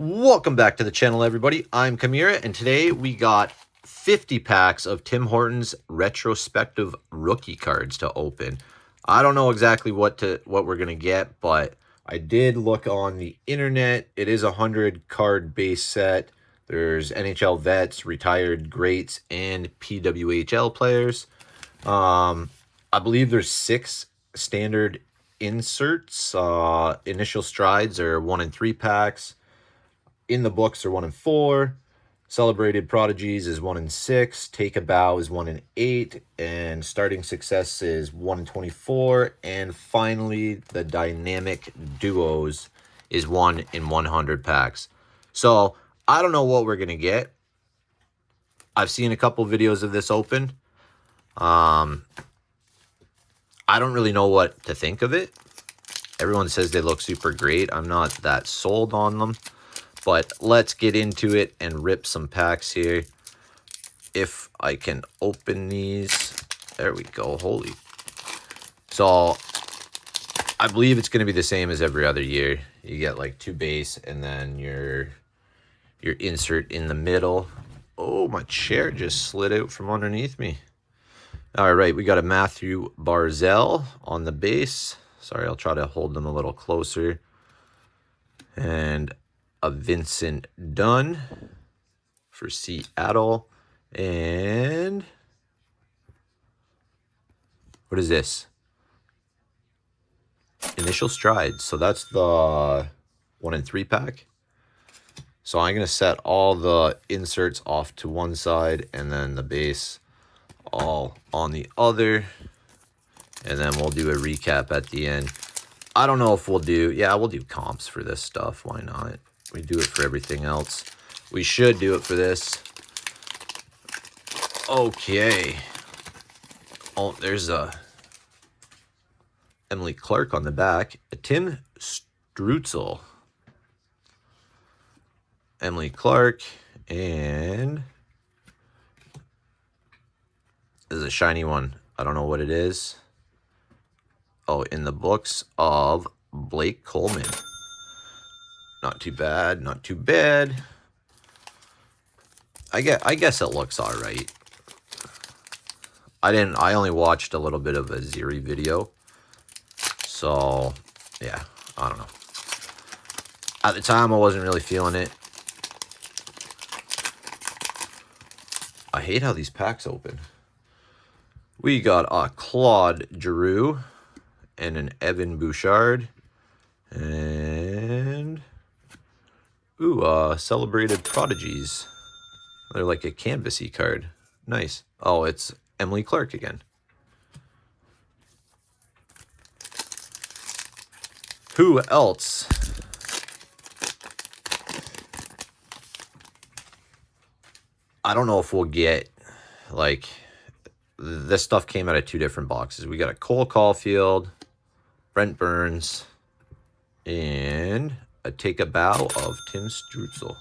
Welcome back to the channel, everybody. I'm Kamira, and today we got 50 packs of Tim Hortons Retrospective Rookie cards to open. I don't know exactly what we're gonna get, but I did look on the internet. It is a 100 card base set. There's NHL vets, retired greats, and PWHL players. I believe there's 6 standard inserts. Initial strides are 1 in 3 packs. In the books are 1 in 4. Celebrated Prodigies is 1 in 6. Take a Bow is 1 in 8. And Starting Success is 1 in 24. And finally, the Dynamic Duos is 1 in 100 packs. So, I don't know what we're going to get. I've seen a couple videos of this open. I don't really know what to think of it. Everyone says they look super great. I'm not that sold on them. But let's get into it and rip some packs here. If I can open these. There we go. Holy. So, I believe it's going to be the same as every other year. You get like 2 base and then your insert in the middle. Oh, my chair just slid out from underneath me. All right, we got a Matthew Barzal on the base. Sorry, I'll try to hold them a little closer. And a Vincent Dunn for Seattle. And what is this? Initial Strides. So that's the 1 in 3 pack. So I'm going to set all the inserts off to one side and then the base all on the other. And then we'll do a recap at the end. I don't know if we'll do... Yeah, we'll do comps for this stuff. Why not? We do it for everything else. We should do it for this. Okay. Oh, there's a Emily Clark on the back. A Tim Strutzel. Emily Clark. And this is a shiny one. I don't know what it is. Oh, in the books of Blake Coleman. Not too bad, not too bad. I guess it looks all right. I only watched a little bit of a Ziri video. So, yeah, I don't know. At the time, I wasn't really feeling it. I hate how these packs open. We got a Claude Giroux and an Evan Bouchard. And... ooh, Celebrated Prodigies. They're like a canvasy card. Nice. Oh, it's Emily Clark again. Who else? I don't know if we'll get, like, this stuff came out of 2 different boxes. We got a Cole Caulfield, Brent Burns, and a Take a Bow of Tim Strutzel.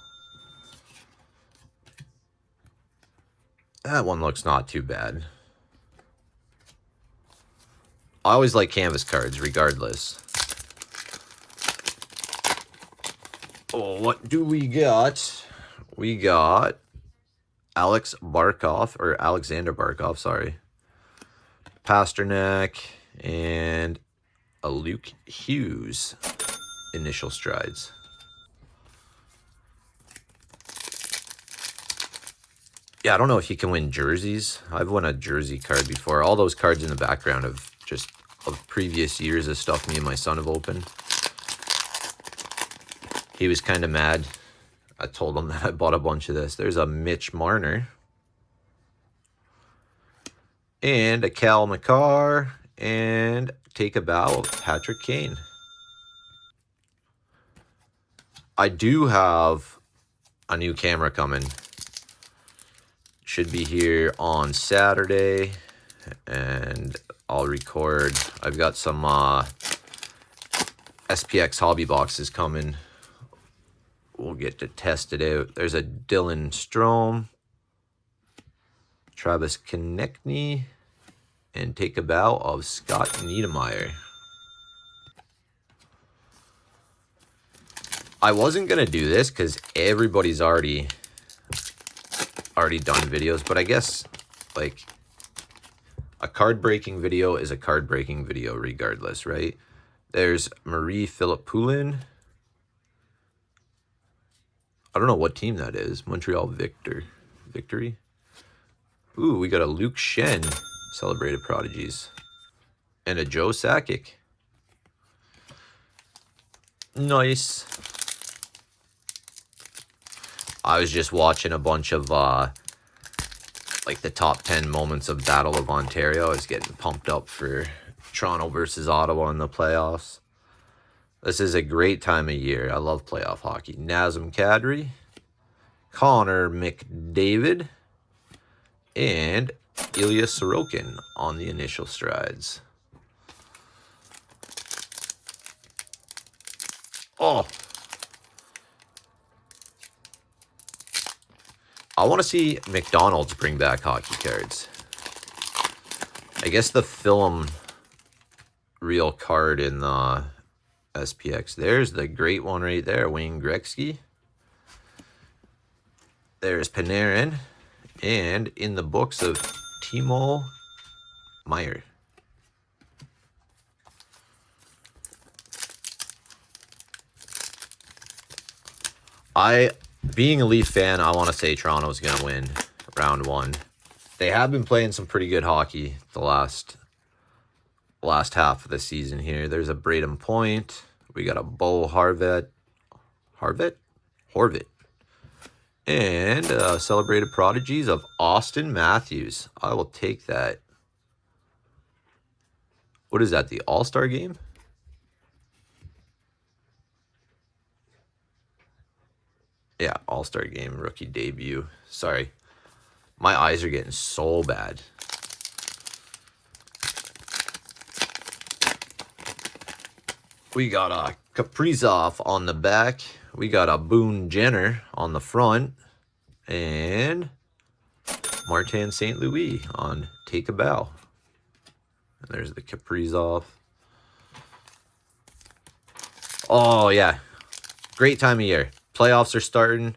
That one looks not too bad. I always like canvas cards, regardless. Oh, what do we got? We got Alexander Barkov, sorry. Pasternak, and a Luke Hughes. Initial Strides. Yeah, I don't know if you can win jerseys. I've won a jersey card before. All those cards in the background of just of previous years of stuff me and my son have opened. He was kind of mad. I told him that I bought a bunch of this. There's a Mitch Marner. And a Cal McCarr. And Take a Bow of Patrick Kane. I do have a new camera coming. Should be here on Saturday. And I'll record. I've got some SPX hobby boxes coming. We'll get to test it out. There's a Dylan Strome. Travis Konechny. And Take a Bow of Scott Niedermayer. I wasn't going to do this because everybody's already done videos, but I guess, like, a card breaking video is a card breaking video regardless, right? There's Marie Philip Poulin. I don't know what team that is. Montreal Victory. Ooh, we got a Luke Shen, Celebrated Prodigies. And a Joe Sakic. Nice. I was just watching a bunch of, like, the top 10 moments of Battle of Ontario. I was getting pumped up for Toronto versus Ottawa in the playoffs. This is a great time of year. I love playoff hockey. Nazem Kadri, Connor McDavid, and Ilya Sorokin on the initial strides. Oh. I want to see McDonald's bring back hockey cards. I guess the film real card in the SPX. There's the great one right there, Wayne Gretzky. There's Panarin. And in the books of Timo Meier. Being a Leaf fan, I want to say Toronto's going to win round one. They have been playing some pretty good hockey the last half of the season here. There's a Braden Point. We got a Bo Horvat. And Celebrated Prodigies of Austin Matthews. I will take that. What is that, the All-Star game? Yeah, All-Star game, rookie debut. Sorry. My eyes are getting so bad. We got a Kaprizov on the back. We got a Boone Jenner on the front. And Martin St. Louis on Take a Bow. And there's the Kaprizov. Oh, yeah. Great time of year. Playoffs are starting.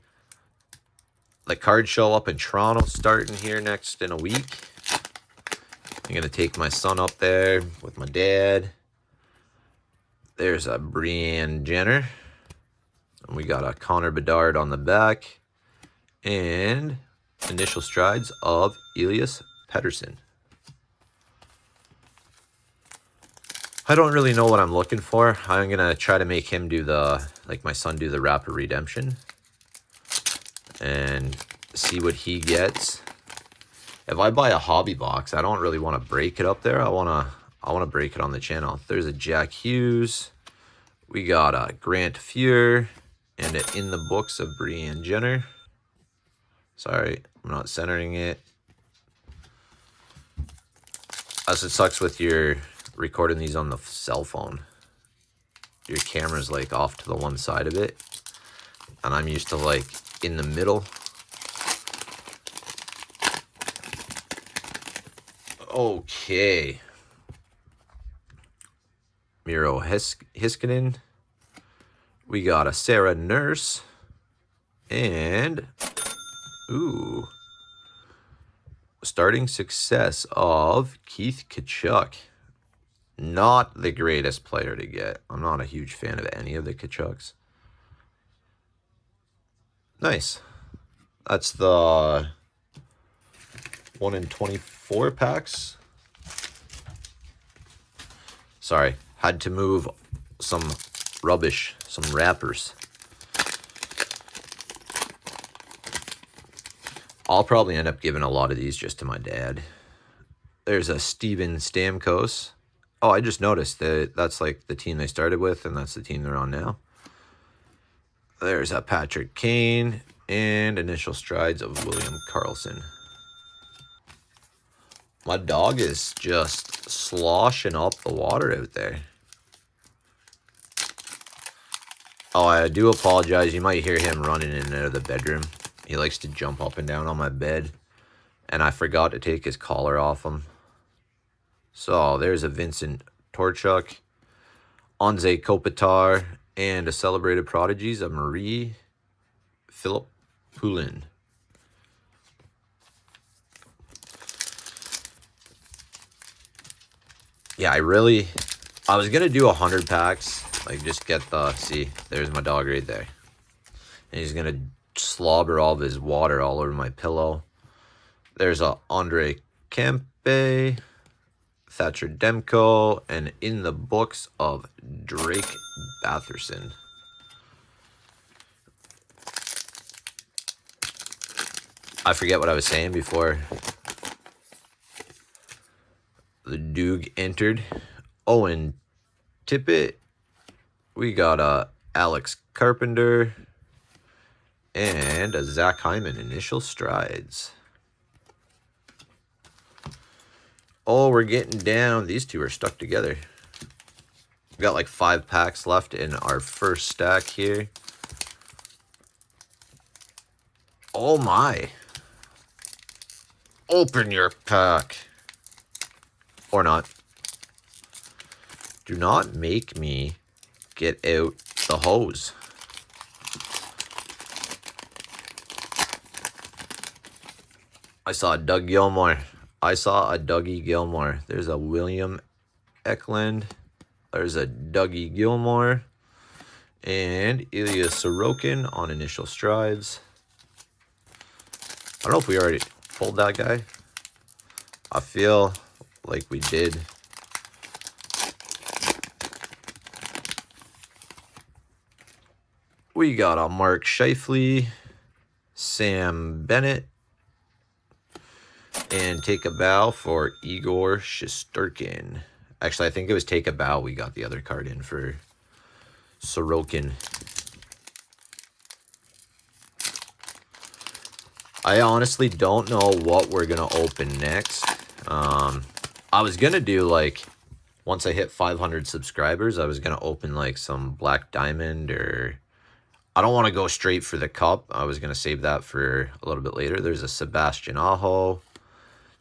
The cards show up in Toronto starting here next in a week. I'm going to take my son up there with my dad. There's a Brianne Jenner. And we got a Connor Bedard on the back. And initial strides of Elias Pettersson. I don't really know what I'm looking for. I'm going to try to make him do my son do the Rapid Redemption. And see what he gets. If I buy a hobby box, I don't really want to break it up there. I want to break it on the channel. There's a Jack Hughes. We got a Grant Fuhr. And in the books of Brianne Jenner. Sorry, I'm not centering it. As it sucks with your recording these on the cell phone. Your camera's like off to the one side of it. And I'm used to like in the middle. Okay. Miro Heiskanen. We got a Sarah Nurse. And ooh. Starting success of Keith Tkachuk. Not the greatest player to get. I'm not a huge fan of any of the Tkachuks. Nice. That's the 1 in 24 packs. Sorry. Had to move some rubbish, some wrappers. I'll probably end up giving a lot of these just to my dad. There's a Steven Stamkos. Oh, I just noticed that that's like the team they started with, and that's the team they're on now. There's a Patrick Kane and initial strides of William Karlsson. My dog is just sloshing up the water out there. Oh, I do apologize. You might hear him running in and out of the bedroom. He likes to jump up and down on my bed. And I forgot to take his collar off him. So, there's a Vincent Torchuk. Anze Kopitar. And a celebrated prodigies of Philip Poulin. Yeah, I was going to do 100 packs. Like, just get the, see, there's my dog right there. And he's going to slobber all of his water all over my pillow. There's a Andre Kempe, Thatcher Demko, and in the books of Drake Batherson. I forget what I was saying before the Doog entered. Owen Tippett. We got Alex Carpenter. And a Zach Hyman, initial strides. Oh, we're getting down. These two are stuck together. We got like 5 packs left in our first stack here. Oh my. Open your pack. Or not. Do not make me get out the hose. I saw a Doug Gilmore. I saw a Dougie Gilmore. There's a William Eklund. There's a Dougie Gilmore. And Ilya Sorokin on initial strides. I don't know if we already pulled that guy. I feel like we did. We got a Mark Scheifele, Sam Bennett, and take a bow for Igor Shesterkin. Actually, I think it was take a bow. We got the other card in for Sorokin. I honestly don't know what we're going to open next. I was going to do like, once I hit 500 subscribers, I was going to open like some Black Diamond, or I don't want to go straight for the cup. I was going to save that for a little bit later. There's a Sebastian Aho,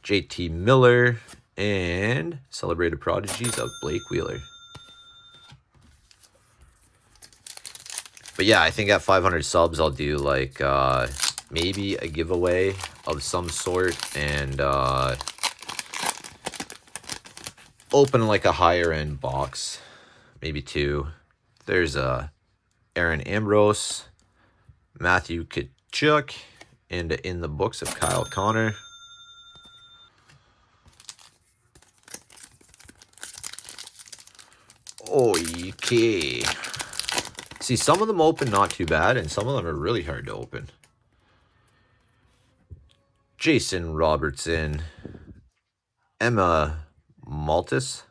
JT Miller, and celebrated prodigies of Blake Wheeler. But yeah, I think at 500 subs, I'll do like maybe a giveaway of some sort, and open like a higher end box, maybe 2. There's a Aaron Ambrose, Matthew Tkachuk, and in the books of Kyle Connor. Okay. See, some of them open not too bad, and some of them are really hard to open. Jason Robertson, Emma Maltis.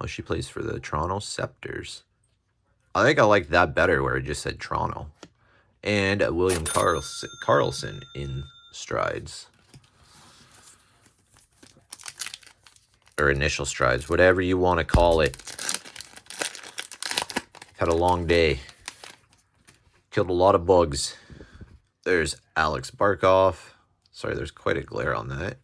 Oh, she plays for the Toronto Scepters. I think I like that better where it just said Toronto. And William Carlson in strides. Or initial strides, whatever you want to call it. Had a long day. Killed a lot of bugs. There's Alex Barkov. Sorry, there's quite a glare on that.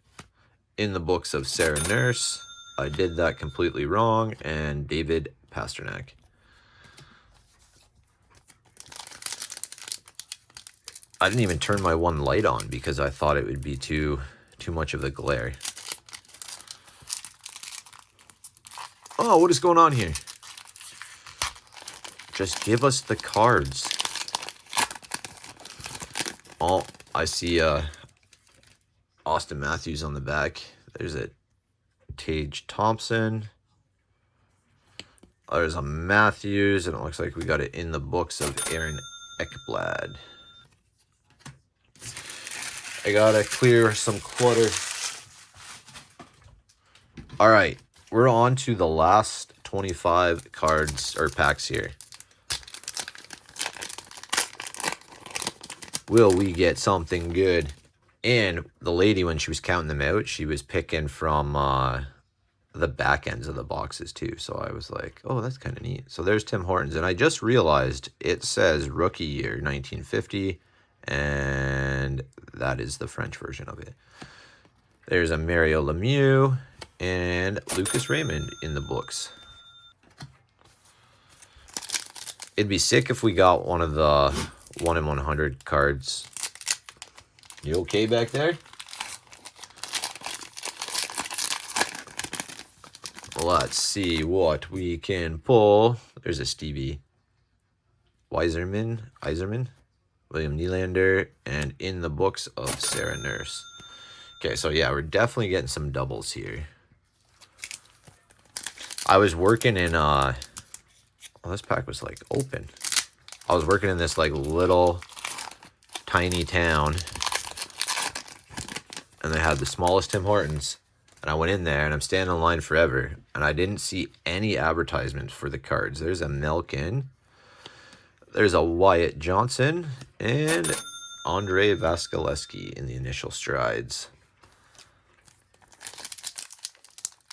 In the books of Sarah Nurse. I did that completely wrong. And David Pasternak. I didn't even turn my one light on because I thought it would be too much of the glare. Oh, what is going on here? Just give us the cards. Oh, I see Austin Matthews on the back. There's a Tage Thompson. There's a Matthews, and it looks like we got it in the books of Aaron Ekblad. I gotta clear some clutter. All right, we're on to the last 25 cards or packs here. Will we get something good? And the lady, when she was counting them out, she was picking from the back ends of the boxes too. So I was like, oh, that's kind of neat. So there's Tim Hortons. And I just realized it says rookie year 1950. And that is the French version of it. There's a Mario Lemieux and Lucas Raymond in the books. It'd be sick if we got one of the 1 in 100 cards. You okay back there? Let's see what we can pull. There's a Stevie Weiserman, William Nylander, and in the books of Sarah Nurse. Okay, so yeah, we're definitely getting some doubles here. I was working in well, this pack was like open. I was working in this like little tiny town, and they had the smallest Tim Hortons, and I went in there and I'm standing in line forever, and I didn't see any advertisements for the cards. There's a Melkin, there's a Wyatt Johnson, and Andrei Vasilevsky in the initial strides.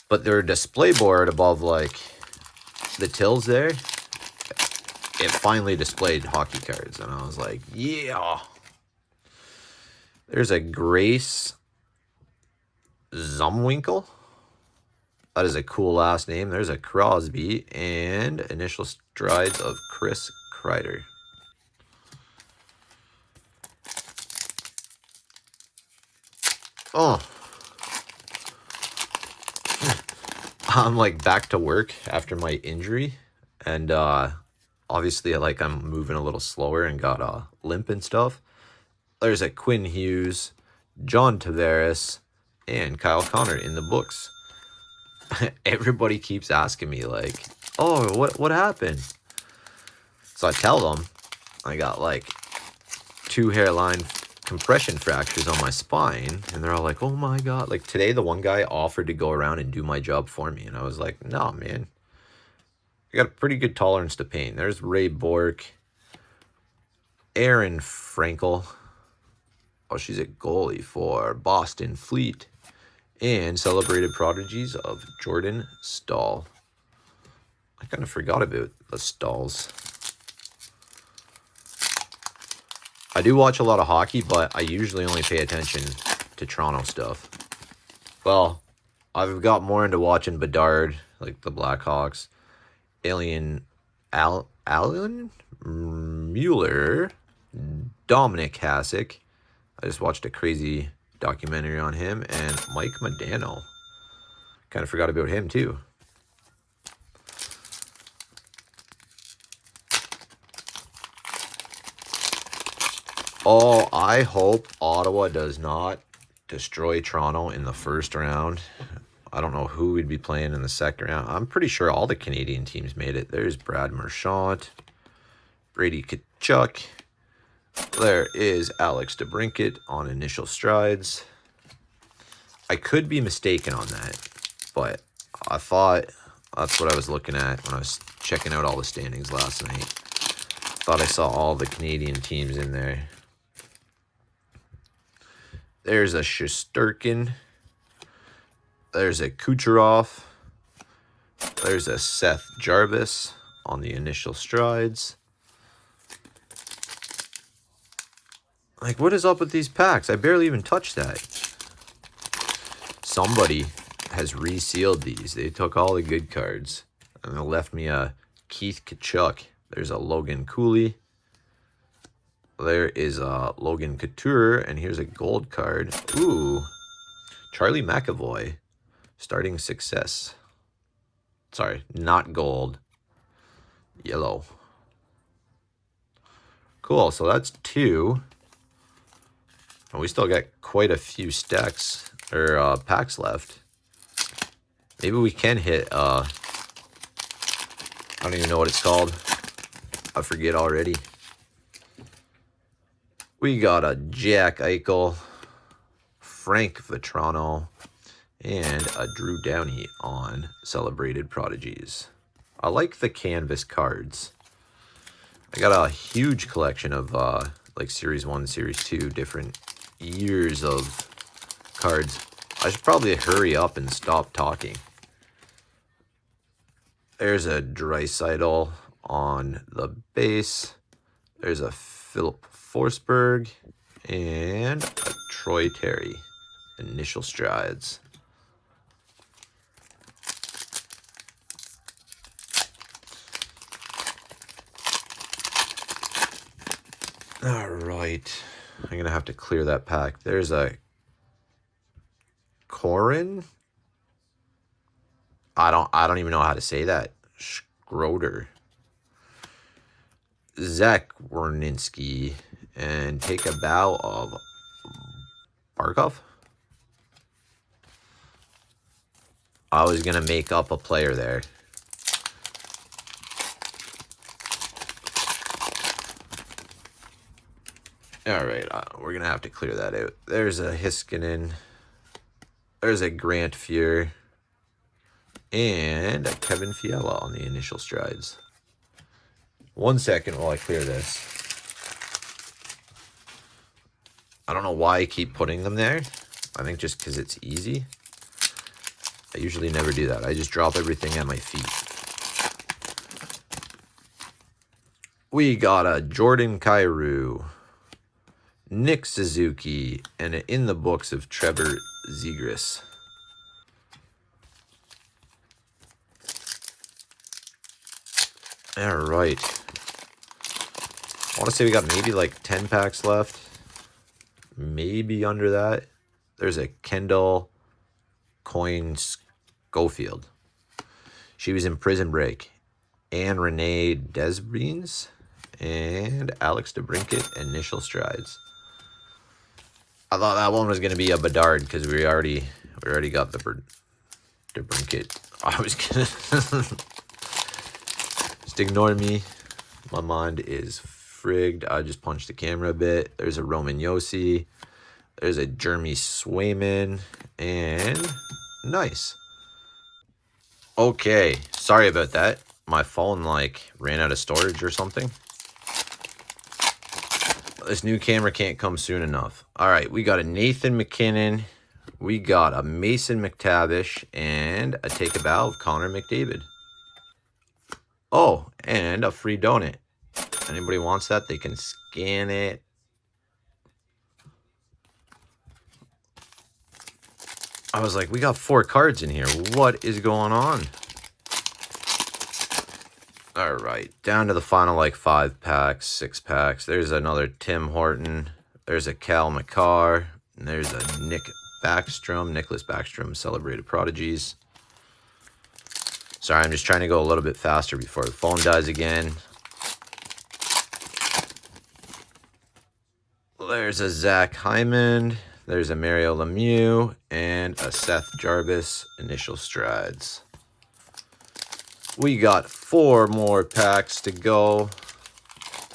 But their display board above like the tills there, it finally displayed hockey cards, and I was like, yeah. There's a Grace Zumwinkle. That is a cool last name. There's a Crosby, and initial strides of Chris Kreider. Oh. I'm like back to work after my injury, and obviously like I'm moving a little slower and got a limp and stuff. There's a Quinn Hughes, John Tavares, and Kyle Connor in the books. Everybody keeps asking me like, oh, what happened? So I tell them I got like 2 hairline compression fractures on my spine, and they're all like, oh my god. Like today the one guy offered to go around and do my job for me, and I was like, no man, I got a pretty good tolerance to pain. There's Ray Bork, Aaron Frankel. Oh, she's a goalie for Boston Fleet, and celebrated prodigies of Jordan Stahl. I kind of forgot about the Stahls. I do watch a lot of hockey, but I usually only pay attention to Toronto stuff. Well, I've got more into watching Bedard, like the Blackhawks, Alan Mueller, Dominic Hasek. I just watched a crazy documentary on him, and Mike Modano. Kind of forgot about him too. Oh, I hope Ottawa does not destroy Toronto in the first round. I don't know who we'd be playing in the second round. I'm pretty sure all the Canadian teams made it. There's Brad Marchand, Brady Tkachuk. There is Alex DeBrincat on initial strides. I could be mistaken on that, but I thought that's what I was looking at when I was checking out all the standings last night. Thought I saw all the Canadian teams in there. There's a Shesterkin. There's a Kucherov. There's a Seth Jarvis on the initial strides. Like, what is up with these packs? I barely even touched that. Somebody has resealed these. They took all the good cards, and they left me a Keith Tkachuk. There's a Logan Cooley. There is a Logan Couture, and here's a gold card. Ooh, Charlie McAvoy, starting success. Sorry, not gold. Yellow. Cool, so that's 2. And we still got quite a few stacks, or packs left. Maybe we can hit, I don't even know what it's called. I forget already. We got a Jack Eichel, Frank Vetrano, and a Drew Downey on Celebrated Prodigies. I like the canvas cards. I got a huge collection of like Series 1, Series 2, different years of cards. I should probably hurry up and stop talking. There's a Draisaitl on the base. There's a Philip Forsberg and a Troy Terry. Initial strides. All right. I'm going to have to clear that pack. There's a Corin. I don't even know how to say that. Schroeder. Zach Werninski. And take a bow of Barkov. I was going to make up a player there. All right, we're going to have to clear that out. There's a Hiskinen. There's a Grant Fuhr. And a Kevin Fiala on the initial strides. 1 second while I clear this. I don't know why I keep putting them there. I think just because it's easy. I usually never do that. I just drop everything at my feet. We got a Jordan Kyrou, Nick Suzuki, and in the books of Trevor Zegras. All right. I want to say we got maybe like 10 packs left. Maybe under that. There's a Kendall Coyne Schofield. She was in Prison Break. And Renee Desbrines. And Alex DeBrincat, Initial Strides. I thought that one was going to be a Bedard because we already got the DeBrincat. I was going to... Just ignore me. My mind is frigged. I just punched the camera a bit. There's a Roman Yossi. There's a Jeremy Swayman. And nice. Okay. Sorry about that. My phone like ran out of storage or something. This new camera can't come soon enough. All right. We got a Nathan McKinnon. We got a Mason McTavish. And a take a bow of Connor McDavid. Oh, and a free donut. Anybody wants that, they can scan it. I was like, we got 4 cards in here. What is going on? All right, down to the final like 5 packs, 6 packs. There's another Tim Horton. There's a Cal McCarr. And there's a Nicholas Backstrom, Celebrated Prodigies. Sorry, I'm just trying to go a little bit faster before the phone dies again. There's a Zach Hyman. There's a Mario Lemieux. And a Seth Jarvis, Initial Strides. We got 4 more packs to go.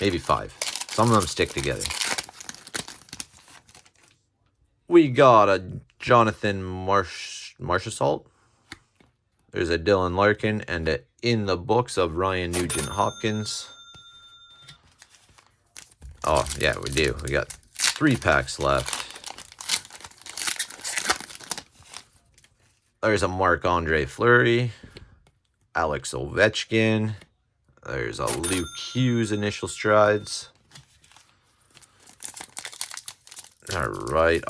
Maybe 5. Some of them stick together. We got a Jonathan Marchessault. There's a Dylan Larkin and a in the books of Ryan Nugent-Hopkins. Oh, yeah, we do. We got 3 packs left. There's a Marc-Andre Fleury. Alex Ovechkin. There's a Luke Hughes, Initial Strides. All right.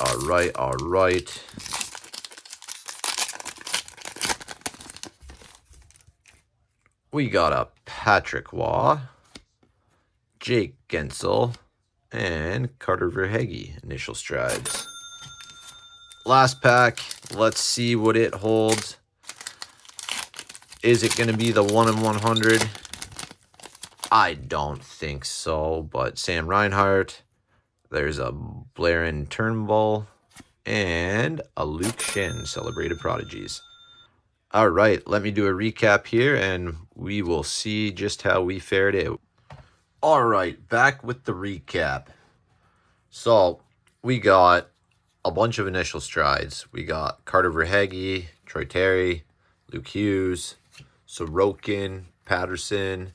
We got a Patrick Waugh, Jake Gensel, and Carter Verhaeghe, Initial Strides. Last pack. Let's see what it holds. Is it going to be the 1 in 100? I don't think so, but Sam Reinhart. There's a Blaren Turnbull and a Luke Shen, Celebrated Prodigies. All right, let me do a recap here, and we will see just how we fared out. All right, back with the recap. So we got a bunch of Initial Strides. We got Carter Verhaeghe, Troy Terry, Luke Hughes, Sorokin, Patterson,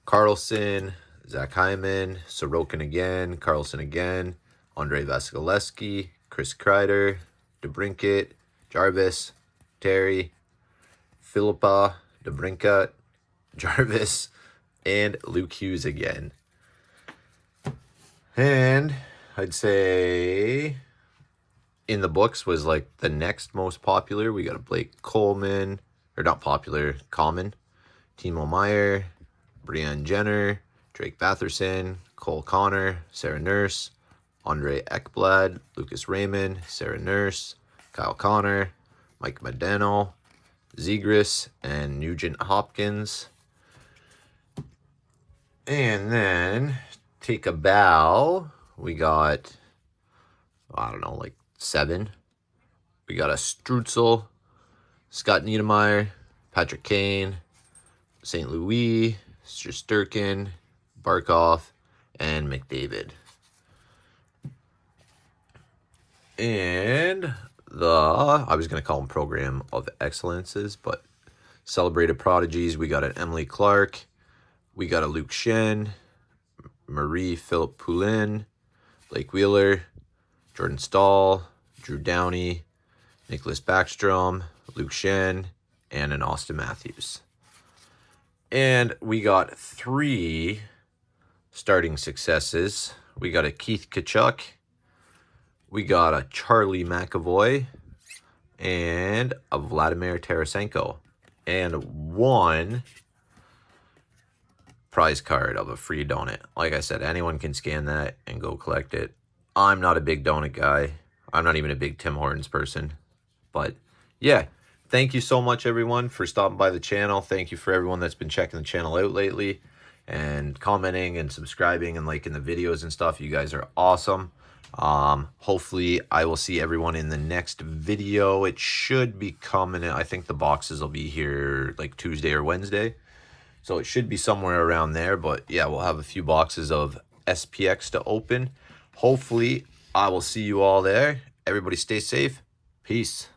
Carlson, Zach Hyman, Sorokin again, Carlson again, Andrei Vasilevsky, Chris Kreider, DeBrincat, Jarvis, Terry, Philippa, DeBrincat, Jarvis, and Luke Hughes again. And I'd say in the books was like the next most popular. We got a Blake Coleman, or not popular, common. Timo Meyer, Brianne Jenner, Drake Batherson, Cole Connor, Sarah Nurse, Andre Ekblad, Lucas Raymond, Sarah Nurse, Kyle Connor, Mike Medano, Zegras, and Nugent Hopkins. And then take a bow. We got, I don't know, like 7. We got a Strutzel, Scott Niedermayer, Patrick Kane, St. Louis, Shesterkin, Barkov, and McDavid. And I was going to call them Program of Excellences, but Celebrated Prodigies, we got an Emily Clark, we got a Luke Shen, Marie-Philippe Poulin, Blake Wheeler, Jordan Stahl, Drew Downey, Nicholas Backstrom, Luke Shen, and an Austin Matthews. And we got 3 starting successes. We got a Keith Tkachuk, we got a Charlie McAvoy, and a Vladimir Tarasenko. And 1 prize card of a free donut. Like I said, anyone can scan that and go collect it. I'm not a big donut guy. I'm not even a big Tim Hortons person. But yeah, thank you so much, everyone, for stopping by the channel. Thank you for everyone that's been checking the channel out lately and commenting and subscribing and liking the videos and stuff. You guys are awesome. Hopefully I will see everyone in the next video. It should be coming. I think the boxes will be here like Tuesday or Wednesday. So it should be somewhere around there. But yeah, we'll have a few boxes of SPX to open. Hopefully I will see you all there. Everybody stay safe. Peace.